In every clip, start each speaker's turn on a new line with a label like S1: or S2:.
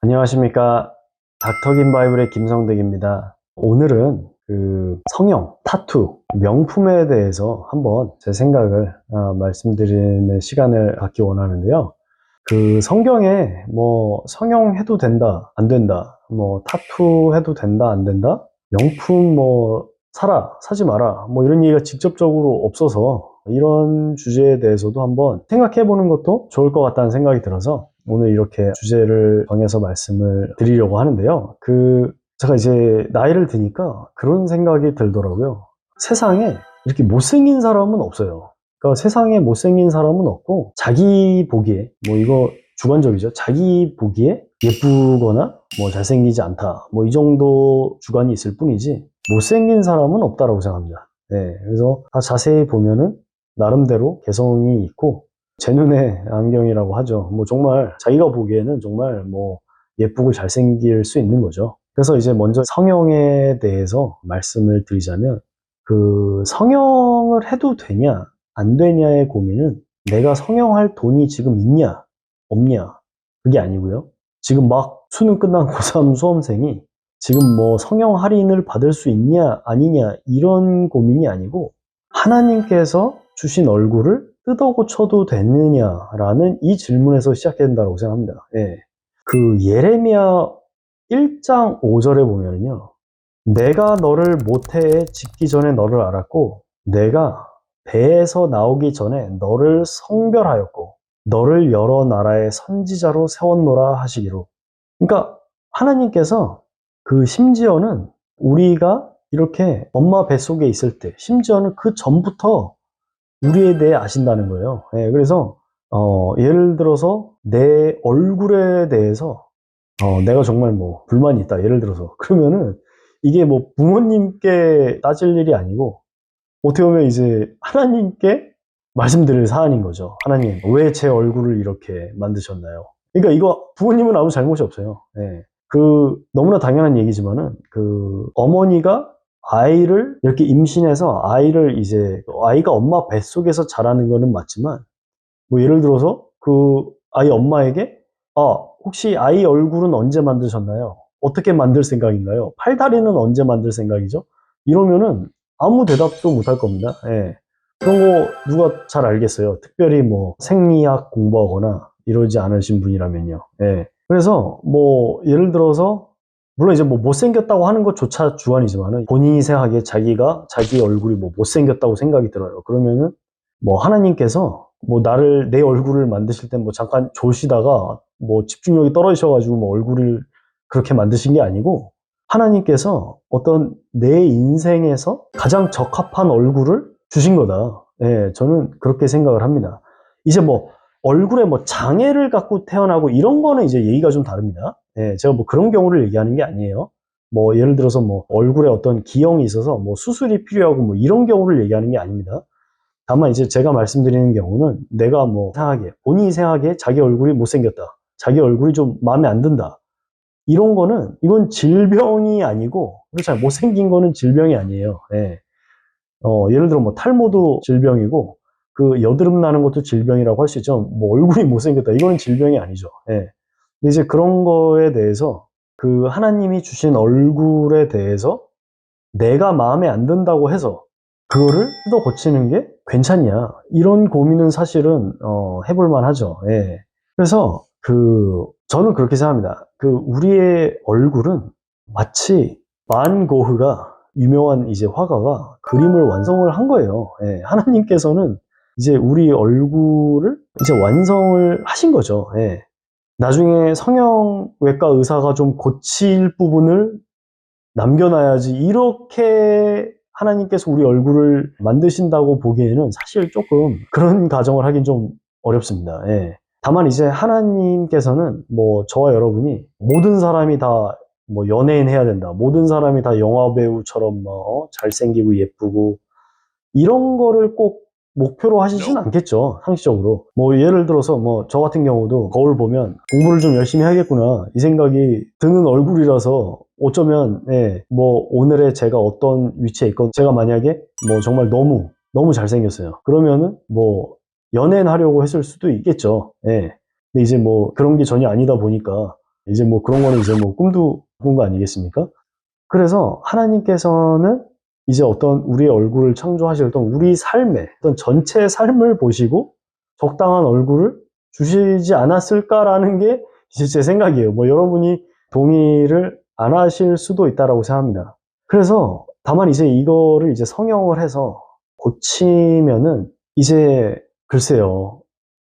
S1: 안녕하십니까. 닥터긴 바이블의 김성득입니다. 오늘은 성형, 타투, 명품에 대해서 한번 제 생각을 말씀드리는 시간을 갖기 원하는데요. 성경에 성형해도 된다, 안 된다, 타투 해도 된다, 안 된다, 명품 사라, 사지 마라, 이런 얘기가 직접적으로 없어서 이런 주제에 대해서도 한번 생각해 보는 것도 좋을 것 같다는 생각이 들어서 오늘 이렇게 주제를 정해서 말씀을 드리려고 하는데요. 제가 이제 나이를 드니까 그런 생각이 들더라고요. 세상에 이렇게 못생긴 사람은 없어요. 그러니까 세상에 못생긴 사람은 없고, 자기 보기에, 이거 주관적이죠. 자기 보기에 예쁘거나 잘생기지 않다, 이 정도 주관이 있을 뿐이지 못생긴 사람은 없다라고 생각합니다. 네, 그래서 다 자세히 보면은 나름대로 개성이 있고 제 눈의 안경이라고 하죠. 정말 자기가 보기에는 정말 예쁘고 잘생길 수 있는 거죠. 그래서 이제 먼저 성형에 대해서 말씀을 드리자면, 성형을 해도 되냐 안 되냐의 고민은 내가 성형할 돈이 지금 있냐 없냐 그게 아니고요. 지금 막 수능 끝난 고3 수험생이 지금 성형 할인을 받을 수 있냐 아니냐 이런 고민이 아니고, 하나님께서 주신 얼굴을 뜯어 고쳐도 되느냐라는 이 질문에서 시작해야 된다고 생각합니다. 예. 예레미야 1장 5절에 보면요, 내가 너를 모태에 짓기 전에 너를 알았고 내가 배에서 나오기 전에 너를 성별하였고 너를 여러 나라의 선지자로 세웠노라 하시기로. 그러니까 하나님께서 심지어는 우리가 이렇게 엄마 뱃속에 있을 때, 심지어는 그 전부터 우리에 대해 아신다는 거예요. 예, 그래서 예를 들어서 내 얼굴에 대해서 내가 정말 불만이 있다, 예를 들어서, 그러면은 이게 부모님께 따질 일이 아니고 어떻게 보면 이제 하나님께 말씀드릴 사안인 거죠. 하나님, 왜 제 얼굴을 이렇게 만드셨나요? 그러니까 이거 부모님은 아무 잘못이 없어요. 예. 너무나 당연한 얘기지만은 어머니가 아이를 이렇게 임신해서 아이를 이제 아이가 엄마 뱃속에서 자라는 거는 맞지만, 예를 들어서 아이 엄마에게 혹시 아이 얼굴은 언제 만드셨나요? 어떻게 만들 생각인가요? 팔다리는 언제 만들 생각이죠? 이러면은 아무 대답도 못 할 겁니다. 예. 그런 거 누가 잘 알겠어요? 특별히 생리학 공부하거나 이러지 않으신 분이라면요. 예. 그래서 예를 들어서, 물론 이제 못생겼다고 하는 것조차 주관이지만은, 본인이 생각하기에 자기 얼굴이 못생겼다고 생각이 들어요. 그러면은 하나님께서 내 얼굴을 만드실 때 잠깐 조시다가 집중력이 떨어지셔가지고 얼굴을 그렇게 만드신 게 아니고, 하나님께서 어떤 내 인생에서 가장 적합한 얼굴을 주신 거다. 예, 저는 그렇게 생각을 합니다. 이제 얼굴에 장애를 갖고 태어나고 이런 거는 이제 얘기가 좀 다릅니다. 예, 제가 그런 경우를 얘기하는 게 아니에요. 예를 들어서 얼굴에 어떤 기형이 있어서 수술이 필요하고 이런 경우를 얘기하는 게 아닙니다. 다만 이제 제가 말씀드리는 경우는, 내가 본인이 생각하기에 자기 얼굴이 못생겼다, 자기 얼굴이 좀 마음에 안 든다, 이건 질병이 아니고, 그렇잖아요. 못생긴 거는 질병이 아니에요. 예. 예를 들어 탈모도 질병이고, 여드름 나는 것도 질병이라고 할 수 있죠. 얼굴이 못생겼다, 이거는 질병이 아니죠. 예. 근데 이제 그런 거에 대해서, 하나님이 주신 얼굴에 대해서 내가 마음에 안 든다고 해서 그거를 뜯어 고치는 게 괜찮냐, 이런 고민은 사실은 해볼 만하죠. 예. 그래서 저는 그렇게 생각합니다. 우리의 얼굴은 마치 반 고흐가, 유명한 이제 화가가 그림을 완성을 한 거예요. 예. 하나님께서는 이제 우리 얼굴을 이제 완성을 하신 거죠. 예. 나중에 성형외과 의사가 좀 고칠 부분을 남겨놔야지, 이렇게 하나님께서 우리 얼굴을 만드신다고 보기에는 사실 조금 그런 가정을 하긴 좀 어렵습니다. 예. 다만 이제 하나님께서는 저와 여러분이 모든 사람이 다 연예인 해야 된다, 모든 사람이 다 영화배우처럼 잘생기고 예쁘고 이런 거를 꼭 목표로 하시진 않겠죠, 상식적으로. 예를 들어서 저 같은 경우도 거울 보면 공부를 좀 열심히 해야겠구나, 이 생각이 드는 얼굴이라서 어쩌면, 예, 뭐, 오늘의 제가 어떤 위치에 있건, 제가 만약에 뭐 정말 너무 잘생겼어요. 그러면은 뭐, 연애는 하려고 했을 수도 있겠죠. 예. 근데 이제 뭐, 그런 게 전혀 아니다 보니까, 이제 뭐 그런 거는 이제 뭐 꿈도 꾼 거 아니겠습니까? 그래서 하나님께서는 이제 어떤 우리의 얼굴을 창조하실 어떤 우리 삶의 어떤 전체 삶을 보시고 적당한 얼굴을 주시지 않았을까라는 게 이제 제 생각이에요. 뭐 여러분이 동의를 안 하실 수도 있다라고 생각합니다. 그래서 다만 이제 이거를 이제 성형을 해서 고치면은 이제 글쎄요.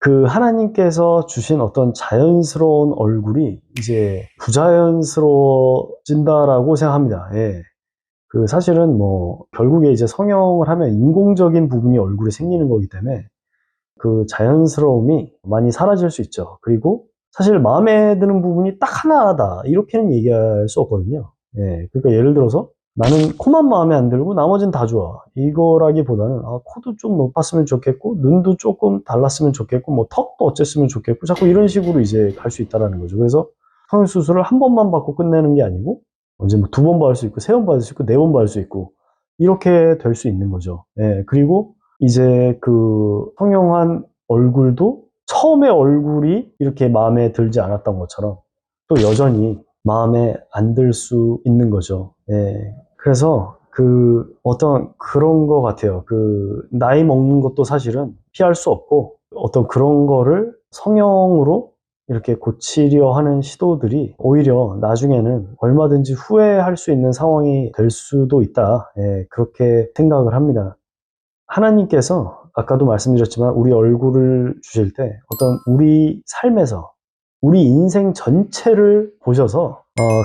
S1: 그 하나님께서 주신 어떤 자연스러운 얼굴이 이제 부자연스러워진다라고 생각합니다. 예. 그 사실은 뭐 결국에 이제 성형을 하면 인공적인 부분이 얼굴에 생기는 거기 때문에 그 자연스러움이 많이 사라질 수 있죠. 그리고 사실 마음에 드는 부분이 딱 하나다. 이렇게는 얘기할 수 없거든요. 예. 그러니까 예를 들어서 나는 코만 마음에 안 들고 나머지는 다 좋아. 이거라기보다는 코도 좀 높았으면 좋겠고 눈도 조금 달랐으면 좋겠고 뭐 턱도 어쨌으면 좋겠고 자꾸 이런 식으로 이제 갈 수 있다라는 거죠. 그래서 성형수술을 한 번만 받고 끝내는 게 아니고 언제 뭐 두 번 받을 수 있고 세 번 받을 수 있고 네 번 받을 수 있고 이렇게 될 수 있는 거죠. 예. 그리고 이제 그 성형한 얼굴도 처음에 얼굴이 이렇게 마음에 들지 않았던 것처럼 또 여전히 마음에 안 들 수 있는 거죠. 예. 그래서 그 어떤 그런 거 같아요. 그 나이 먹는 것도 사실은 피할 수 없고 어떤 그런 거를 성형으로 이렇게 고치려 하는 시도들이 오히려 나중에는 얼마든지 후회할 수 있는 상황이 될 수도 있다. 예, 그렇게 생각을 합니다. 하나님께서 아까도 말씀드렸지만 우리 얼굴을 주실 때 어떤 우리 삶에서 우리 인생 전체를 보셔서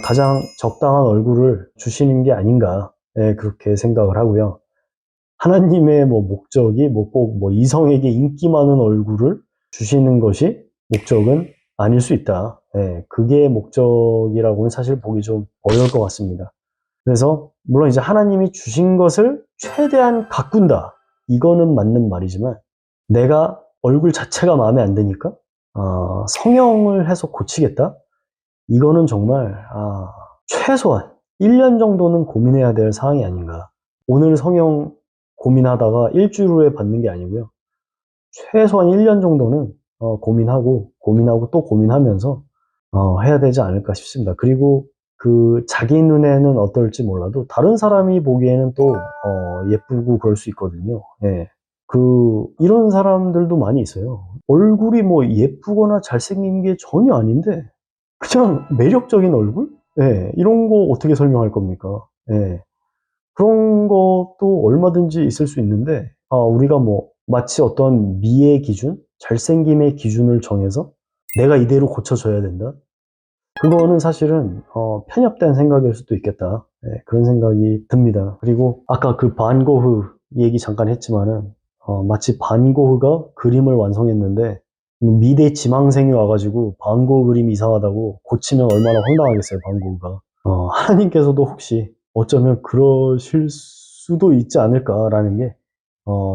S1: 가장 적당한 얼굴을 주시는 게 아닌가 그렇게 생각을 하고요. 하나님의 뭐 목적이 뭐 꼭 뭐 이성에게 인기 많은 얼굴을 주시는 것이 목적은 아닐 수 있다. 그게 목적이라고는 사실 보기 좀 어려울 것 같습니다. 그래서 물론 이제 하나님이 주신 것을 최대한 가꾼다. 이거는 맞는 말이지만 내가 얼굴 자체가 마음에 안 드니까 성형을 해서 고치겠다? 이거는 정말 최소한 1년 정도는 고민해야 될 사항이 아닌가. 오늘 성형 고민하다가 일주일 후에 받는 게 아니고요. 최소한 1년 정도는 고민하고 또 고민하면서 해야 되지 않을까 싶습니다. 그리고 그 자기 눈에는 어떨지 몰라도 다른 사람이 보기에는 또 예쁘고 그럴 수 있거든요. 예. 이런 사람들도 많이 있어요. 얼굴이 뭐 예쁘거나 잘생긴 게 전혀 아닌데 그냥 매력적인 얼굴? 예. 이런 거 어떻게 설명할 겁니까? 예. 그런 것도 얼마든지 있을 수 있는데, 우리가 뭐, 마치 어떤 미의 기준, 잘생김의 기준을 정해서 내가 이대로 고쳐줘야 된다? 그거는 사실은, 편협된 생각일 수도 있겠다. 그런 생각이 듭니다. 그리고 아까 그 반 고흐 얘기 잠깐 했지만은, 마치 반 고흐가 그림을 완성했는데, 미대 지망생이 와가지고 반 고흐 그림이 이상하다고 고치면 얼마나 황당하겠어요, 반 고흐가. 하나님께서도 혹시 어쩌면 그러실 수도 있지 않을까라는 게,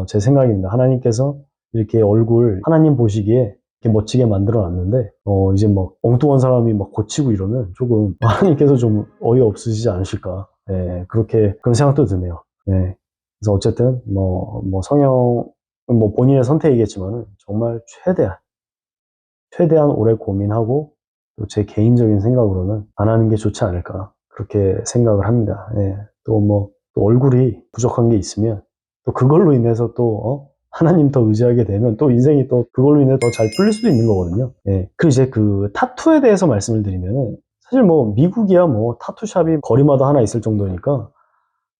S1: 제 생각입니다. 하나님께서 이렇게 얼굴, 하나님 보시기에 이렇게 멋지게 만들어 놨는데, 이제 막 엉뚱한 사람이 막 고치고 이러면 조금 하나님께서 좀 어이없으시지 않으실까. 그렇게, 그런 생각도 드네요. 그래서 어쨌든, 성형, 뭐 본인의 선택이겠지만은 정말 최대한 오래 고민하고 또 제 개인적인 생각으로는 안 하는 게 좋지 않을까 그렇게 생각을 합니다. 또 뭐 또 얼굴이 부족한 게 있으면 또 그걸로 인해서 또 하나님 더 의지하게 되면 또 인생이 또 그걸로 인해 더 잘 풀릴 수도 있는 거거든요. 그리고 이제 그 타투에 대해서 말씀을 드리면은 사실 뭐 미국이야 뭐 타투샵이 거리마다 하나 있을 정도니까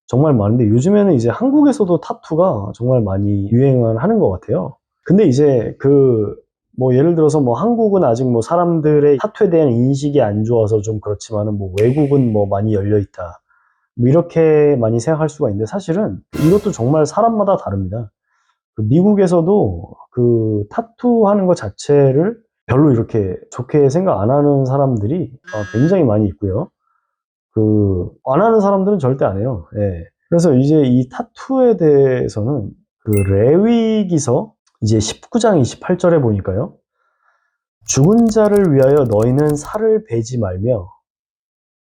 S1: 정말 많은데 요즘에는 이제 한국에서도 타투가 정말 많이 유행을 하는 것 같아요. 근데 이제 뭐 예를 들어서 뭐 한국은 아직 뭐 사람들의 타투에 대한 인식이 안 좋아서 좀 그렇지만은 뭐 외국은 뭐 많이 열려 있다. 뭐 이렇게 많이 생각할 수가 있는데 사실은 이것도 정말 사람마다 다릅니다. 미국에서도 그 타투 하는 것 자체를 별로 이렇게 좋게 생각 안 하는 사람들이 굉장히 많이 있고요. 안 하는 사람들은 절대 안 해요. 그래서 이제 이 타투에 대해서는 그 레위기서 이제 19장 28절에 보니까요. 죽은 자를 위하여 너희는 살을 베지 말며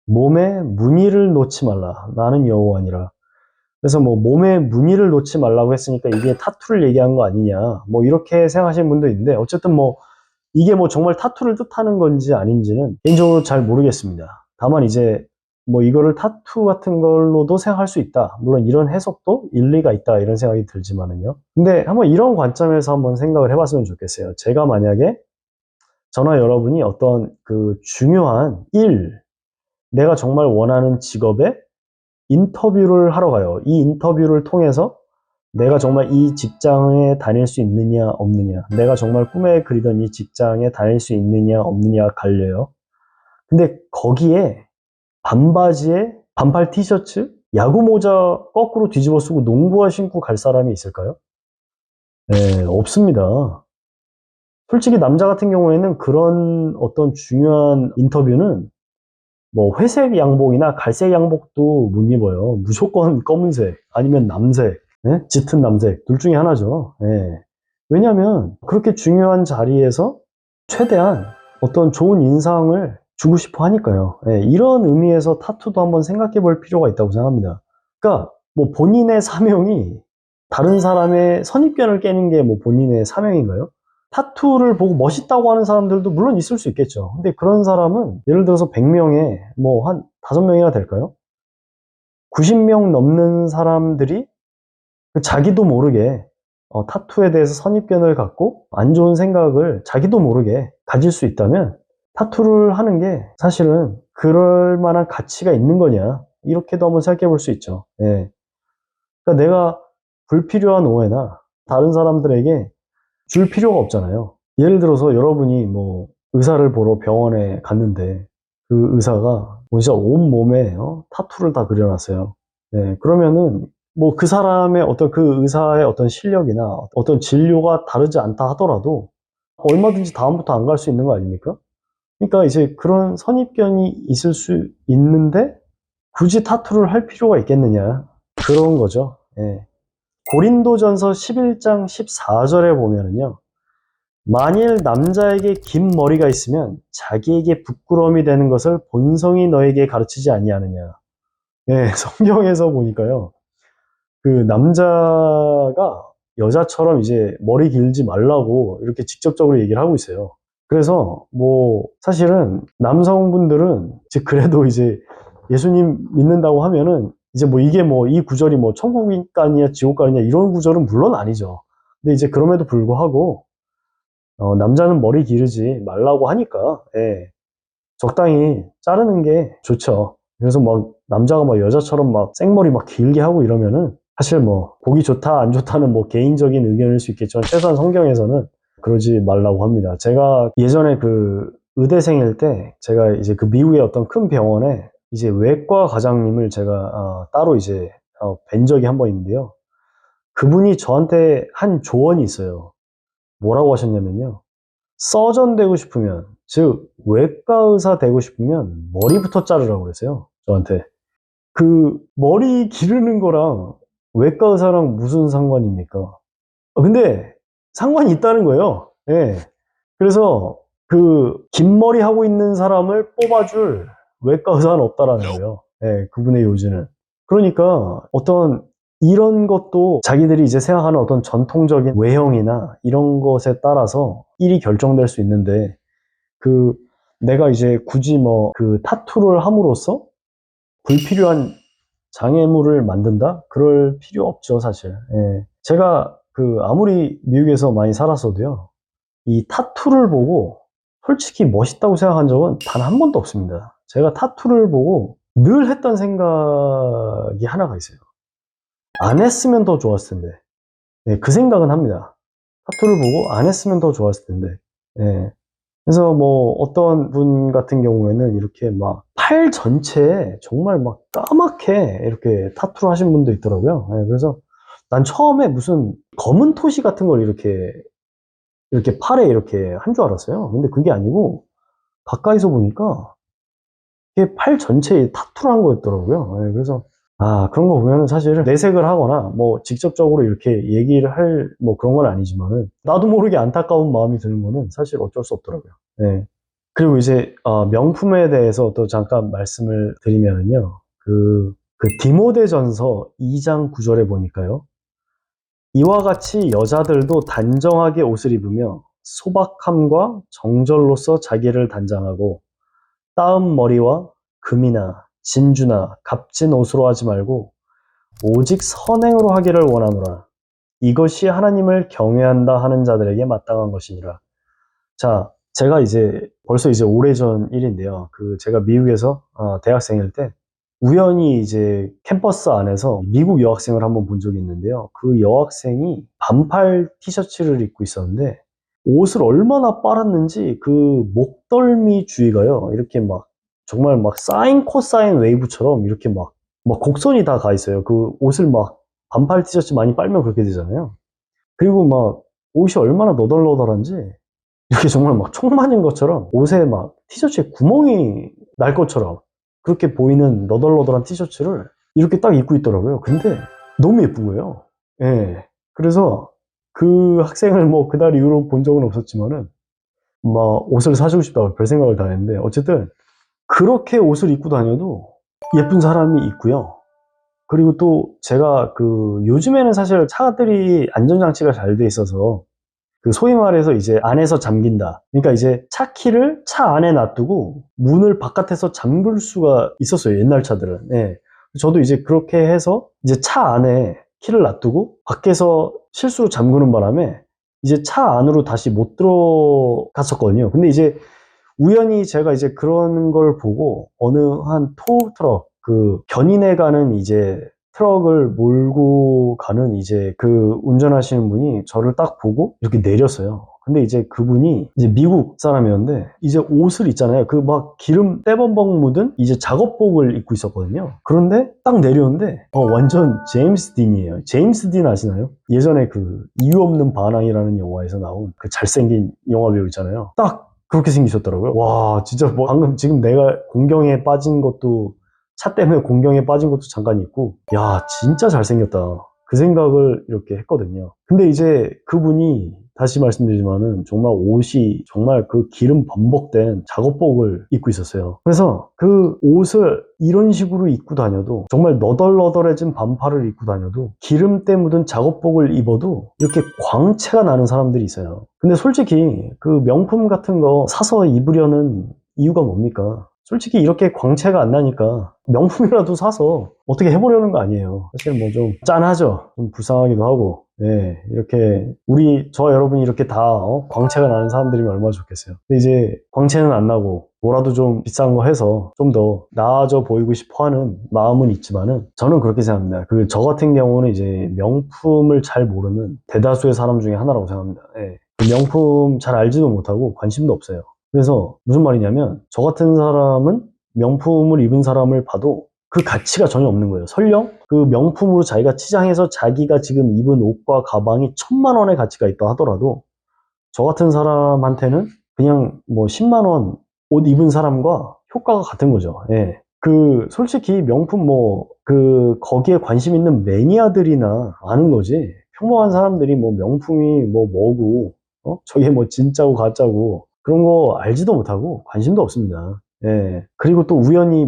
S1: 몸에 무늬를 놓지 말라. 나는 여호와니라. 그래서 뭐 몸에 무늬를 놓지 말라고 했으니까 이게 타투를 얘기한 거 아니냐. 뭐 이렇게 생각하시는 분도 있는데 어쨌든 뭐 이게 뭐 정말 타투를 뜻하는 건지 아닌지는 개인적으로 잘 모르겠습니다. 다만 이제 뭐 이거를 타투 같은 걸로도 생각할 수 있다. 물론 이런 해석도 일리가 있다. 이런 생각이 들지만은요. 근데 한번 이런 관점에서 한번 생각을 해봤으면 좋겠어요. 제가 만약에 저나 여러분이 어떤 그 중요한 일, 내가 정말 원하는 직업에 인터뷰를 하러 가요. 이 인터뷰를 통해서 내가 정말 이 직장에 다닐 수 있느냐, 없느냐. 내가 정말 꿈에 그리던 이 직장에 다닐 수 있느냐, 없느냐 갈려요. 근데 거기에 반바지에 반팔 티셔츠, 야구 모자 거꾸로 뒤집어 쓰고 농구화 신고 갈 사람이 있을까요? 네, 없습니다. 솔직히 남자 같은 경우에는 그런 어떤 중요한 인터뷰는 뭐 회색 양복이나 갈색 양복도 못 입어요. 무조건 검은색 아니면 남색, 예? 짙은 남색 둘 중에 하나죠. 예. 왜냐하면 그렇게 중요한 자리에서 최대한 어떤 좋은 인상을 주고 싶어 하니까요. 예, 이런 의미에서 타투도 한번 생각해 볼 필요가 있다고 생각합니다. 그러니까 뭐 본인의 사명이 다른 사람의 선입견을 깨는 게 뭐 본인의 사명인가요? 타투를 보고 멋있다고 하는 사람들도 물론 있을 수 있겠죠. 근데 그런 사람은 예를 들어서 100명에 뭐 한 5명이나 될까요? 90명 넘는 사람들이 자기도 모르게 타투에 대해서 선입견을 갖고 안 좋은 생각을 자기도 모르게 가질 수 있다면 타투를 하는 게 사실은 그럴 만한 가치가 있는 거냐 이렇게도 한번 생각해 볼 수 있죠. 예. 그러니까 내가 불필요한 오해나 다른 사람들에게 줄 필요가 없잖아요. 예를 들어서 여러분이 뭐 의사를 보러 병원에 갔는데 그 의사가 뭐 진짜 온몸에 타투를 다 그려놨어요. 네, 그러면은 뭐 그 사람의 어떤 그 의사의 어떤 실력이나 어떤 진료가 다르지 않다 하더라도 얼마든지 다음부터 안 갈 수 있는 거 아닙니까? 그러니까 이제 그런 선입견이 있을 수 있는데 굳이 타투를 할 필요가 있겠느냐. 그런 거죠. 예. 고린도전서 11장 14절에 보면은요. 만일 남자에게 긴 머리가 있으면 자기에게 부끄러움이 되는 것을 본성이 너에게 가르치지 아니하느냐. 예, 성경에서 보니까요. 그 남자가 여자처럼 이제 머리 길지 말라고 이렇게 직접적으로 얘기를 하고 있어요. 그래서 뭐 사실은 남성분들은 이제 그래도 이제 예수님 믿는다고 하면은 이제 뭐 이게 뭐 이 구절이 뭐 천국이니까 지옥 가느냐 이런 구절은 물론 아니죠. 근데 이제 그럼에도 불구하고 남자는 머리 기르지 말라고 하니까, 예, 적당히 자르는 게 좋죠. 그래서 막, 남자가 막 여자처럼 막 생머리 막 길게 하고 이러면은, 사실 뭐, 보기 좋다, 안 좋다는 뭐 개인적인 의견일 수 있겠지만, 최소한 성경에서는 그러지 말라고 합니다. 제가 예전에 그 의대생일 때, 제가 이제 그 미국의 어떤 큰 병원에 이제 외과 과장님을 제가 따로 이제 뵌 적이 한 번 있는데요. 그분이 저한테 한 조언이 있어요. 뭐라고 하셨냐면요. 서전 되고 싶으면, 즉, 외과 의사 되고 싶으면 머리부터 자르라고 그랬어요. 저한테. 그, 머리 기르는 거랑 외과 의사랑 무슨 상관입니까? 근데 상관이 있다는 거예요. 예. 그래서 그, 긴 머리 하고 있는 사람을 뽑아줄 외과 의사는 없다라는 거예요. 예, 그분의 요지는. 그러니까 어떤 이런 것도 자기들이 이제 생각하는 어떤 전통적인 외형이나 이런 것에 따라서 일이 결정될 수 있는데 그 내가 이제 굳이 뭐 그 타투를 함으로써 불필요한 장애물을 만든다? 그럴 필요 없죠, 사실. 예. 제가 그 아무리 미국에서 많이 살았어도요. 이 타투를 보고 솔직히 멋있다고 생각한 적은 단 한 번도 없습니다. 제가 타투를 보고 늘 했던 생각이 하나가 있어요. 안 했으면 더 좋았을 텐데. 예, 그 생각은 합니다. 타투를 보고 안 했으면 더 좋았을 텐데. 예. 그래서 뭐 어떤 분 같은 경우에는 이렇게 막 팔 전체에 정말 막 까맣게 이렇게 타투를 하신 분도 있더라고요. 예, 그래서 난 처음에 무슨 검은 토시 같은 걸 이렇게 팔에 이렇게 한 줄 알았어요. 근데 그게 아니고 가까이서 보니까 이게 팔 전체에 타투를 한 거였더라고요. 예, 그래서 그런 거 보면은 사실은 내색을 하거나 뭐 직접적으로 이렇게 얘기를 할 뭐 그런 건 아니지만은 나도 모르게 안타까운 마음이 드는 거는 사실 어쩔 수 없더라고요. 예. 그리고 이제 명품에 대해서 또 잠깐 말씀을 드리면요. 그 디모데전서 2장 9절에 보니까요. 이와 같이 여자들도 단정하게 옷을 입으며 소박함과 정절로서 자기를 단장하고 따은 머리와 금이나 진주나 값진 옷으로 하지 말고 오직 선행으로 하기를 원하노라. 이것이 하나님을 경외한다 하는 자들에게 마땅한 것이니라. 자, 제가 이제 벌써 이제 오래전 일인데요. 제가 미국에서 대학생일 때 우연히 이제 캠퍼스 안에서 미국 여학생을 한번 본 적이 있는데요. 그 여학생이 반팔 티셔츠를 입고 있었는데 옷을 얼마나 빨았는지 그 목덜미 주위가요. 이렇게 막 정말 막 사인 코사인 웨이브처럼 이렇게 막 곡선이 다 가 있어요. 그 옷을 막 반팔 티셔츠 많이 빨면 그렇게 되잖아요. 그리고 막 옷이 얼마나 너덜너덜한지 이렇게 정말 막 총 맞은 것처럼 옷에 막 티셔츠에 구멍이 날 것처럼 그렇게 보이는 너덜너덜한 티셔츠를 이렇게 딱 입고 있더라고요. 근데 너무 예쁜 거예요. 예. 그래서 그 학생을 뭐 그날 이후로 본 적은 없었지만은 막 옷을 사주고 싶다고 별 생각을 다 했는데 어쨌든 그렇게 옷을 입고 다녀도 예쁜 사람이 있고요. 그리고 또 제가 요즘에는 사실 차들이 안전장치가 잘 돼 있어서 소위 말해서 이제 안에서 잠긴다. 그러니까 이제 차 키를 차 안에 놔두고 문을 바깥에서 잠글 수가 있었어요. 옛날 차들은. 예. 저도 이제 그렇게 해서 이제 차 안에 키를 놔두고 밖에서 실수로 잠그는 바람에 이제 차 안으로 다시 못 들어갔었거든요. 근데 이제 우연히 제가 이제 그런 걸 보고 어느 한 토트럭 견인해 가는 이제 트럭을 몰고 가는 이제 운전하시는 분이 저를 딱 보고 이렇게 내렸어요. 근데 이제 그분이 이제 미국 사람이었는데 이제 옷을 있잖아요. 막 기름 떼범벅 묻은 이제 작업복을 입고 있었거든요. 그런데 딱 내렸는데 완전 제임스 딘이에요. 제임스 딘 아시나요? 예전에 이유 없는 반항이라는 영화에서 나온 잘생긴 영화배우 있잖아요. 딱 그렇게 생기셨더라고요. 와, 진짜 뭐 방금 지금 내가 공경에 빠진 것도 차 때문에 공경에 빠진 것도 잠깐 있고, 야, 진짜 잘생겼다. 그 생각을 이렇게 했거든요. 근데 이제 그분이 다시 말씀드리지만은 정말 옷이 정말 기름 범벅된 작업복을 입고 있었어요. 그래서 그 옷을 이런 식으로 입고 다녀도 정말 너덜너덜해진 반팔을 입고 다녀도 기름때 묻은 작업복을 입어도 이렇게 광채가 나는 사람들이 있어요. 근데 솔직히 명품 같은 거 사서 입으려는 이유가 뭡니까? 솔직히 이렇게 광채가 안 나니까 명품이라도 사서 어떻게 해보려는 거 아니에요. 사실 뭐 좀 짠하죠. 좀 불쌍하기도 하고. 네, 이렇게 저 여러분이 이렇게 다 광채가 나는 사람들이면 얼마나 좋겠어요. 근데 이제 광채는 안 나고 뭐라도 좀 비싼 거 해서 좀 더 나아져 보이고 싶어 하는 마음은 있지만은 저는 그렇게 생각합니다. 저 같은 경우는 이제 명품을 잘 모르는 대다수의 사람 중에 하나라고 생각합니다. 네. 명품 잘 알지도 못하고 관심도 없어요. 그래서 무슨 말이냐면 저 같은 사람은 명품을 입은 사람을 봐도 그 가치가 전혀 없는 거예요. 설령 명품으로 자기가 치장해서 자기가 지금 입은 옷과 가방이 1,000만 원의 가치가 있다 하더라도 저 같은 사람한테는 그냥 뭐 10만 원 옷 입은 사람과 효과가 같은 거죠. 예. 솔직히 명품 거기에 관심 있는 매니아들이나 아는 거지. 평범한 사람들이 뭐 명품이 뭐고, 저게 뭐 진짜고 가짜고, 그런 거 알지도 못하고 관심도 없습니다. 예. 그리고 또 우연히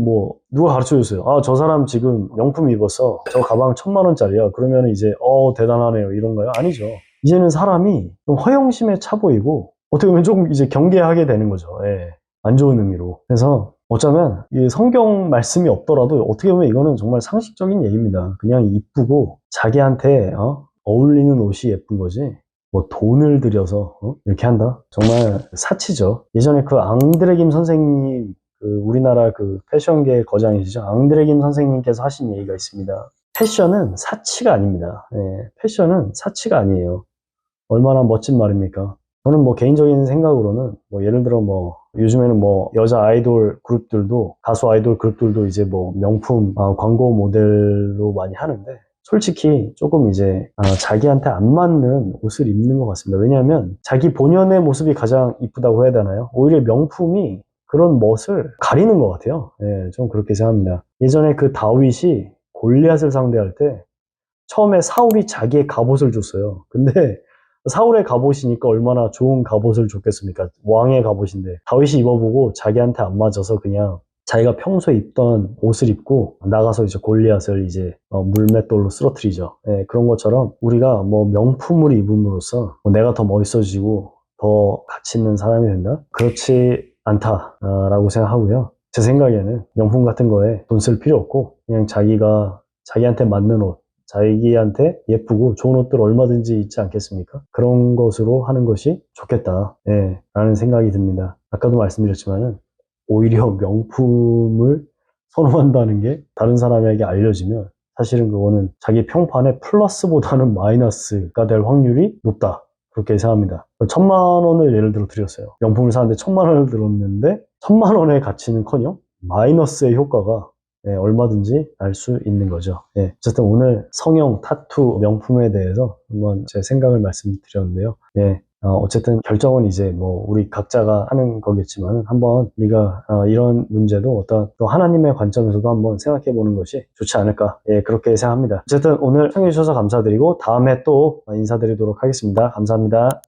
S1: 누가 가르쳐 줬어요. 아, 저 사람 지금 명품 입었어. 저 가방 1,000만 원짜리야. 그러면 이제, 대단하네요. 이런가요? 아니죠. 이제는 사람이 좀 허영심에 차 보이고, 어떻게 보면 조금 이제 경계하게 되는 거죠. 예. 안 좋은 의미로. 그래서 어쩌면 이 성경 말씀이 없더라도 어떻게 보면 이거는 정말 상식적인 얘기입니다. 그냥 이쁘고 자기한테 어울리는 옷이 예쁜 거지. 뭐 돈을 들여서 이렇게 한다? 정말 사치죠. 예전에 앙드레 김 선생님 우리나라 패션계 거장이시죠. 앙드레 김 선생님께서 하신 얘기가 있습니다. 패션은 사치가 아닙니다. 예, 패션은 사치가 아니에요. 얼마나 멋진 말입니까? 저는 개인적인 생각으로는 예를 들어 요즘에는 여자 아이돌 그룹들도 가수 아이돌 그룹들도 이제 명품 광고 모델로 많이 하는데 솔직히 조금 이제 자기한테 안 맞는 옷을 입는 것 같습니다. 왜냐하면 자기 본연의 모습이 가장 이쁘다고 해야 되나요? 오히려 명품이 그런 멋을 가리는 것 같아요. 예, 좀 그렇게 생각합니다. 예전에 다윗이 골리앗을 상대할 때 처음에 사울이 자기의 갑옷을 줬어요. 근데 사울의 갑옷이니까 얼마나 좋은 갑옷을 줬겠습니까? 왕의 갑옷인데 다윗이 입어보고 자기한테 안 맞아서 그냥 자기가 평소에 입던 옷을 입고 나가서 이제 골리앗을 이제 물맷돌로 쓰러뜨리죠. 예, 그런 것처럼 우리가 뭐 명품을 입음으로써 내가 더 멋있어지고 더 가치 있는 사람이 된다? 그렇지 않다라고 생각하고요. 제 생각에는 명품 같은 거에 돈 쓸 필요 없고 그냥 자기가 자기한테 맞는 옷, 자기한테 예쁘고 좋은 옷들 얼마든지 있지 않겠습니까? 그런 것으로 하는 것이 좋겠다. 예, 라는 생각이 듭니다. 아까도 말씀드렸지만은 오히려 명품을 선호한다는 게 다른 사람에게 알려지면 사실은 그거는 자기 평판에 플러스보다는 마이너스가 될 확률이 높다. 그렇게 생각합니다. 1,000만 원을 예를 들어 드렸어요. 명품을 사는데 1,000만 원을 들었는데 1,000만 원의 가치는커녕 마이너스의 효과가 얼마든지 날 수 있는 거죠. 어쨌든 오늘 성형, 타투, 명품에 대해서 한번 제 생각을 말씀드렸는데요. 어쨌든 결정은 이제 뭐 우리 각자가 하는 거겠지만 한번 우리가 이런 문제도 어떤 또 하나님의 관점에서도 한번 생각해 보는 것이 좋지 않을까 그렇게 생각합니다. 어쨌든 오늘 청해 주셔서 감사드리고 다음에 또 인사드리도록 하겠습니다. 감사합니다.